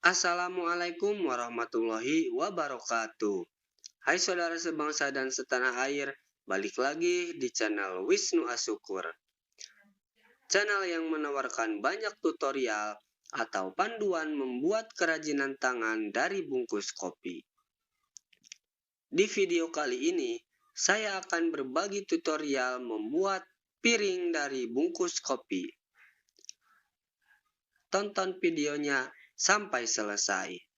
Assalamualaikum warahmatullahi wabarakatuh. Hai saudara sebangsa dan setanah air, balik lagi di channel Wisnu Asukur. Channel yang menawarkan banyak tutorial atau panduan membuat kerajinan tangan dari bungkus kopi. Di video kali ini, saya akan berbagi tutorial membuat piring dari bungkus kopi. Tonton videonya sampai selesai.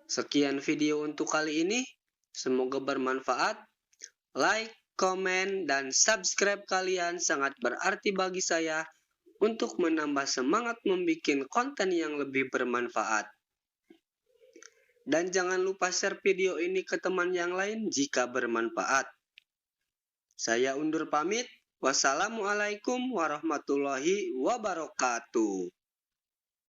Sekian video untuk kali ini. Semoga bermanfaat. Like, komen, dan subscribe kalian sangat berarti bagi saya untuk menambah semangat membuat konten yang lebih bermanfaat. Dan jangan lupa share video ini ke teman yang lain jika bermanfaat. Saya undur pamit. Wassalamualaikum warahmatullahi wabarakatuh.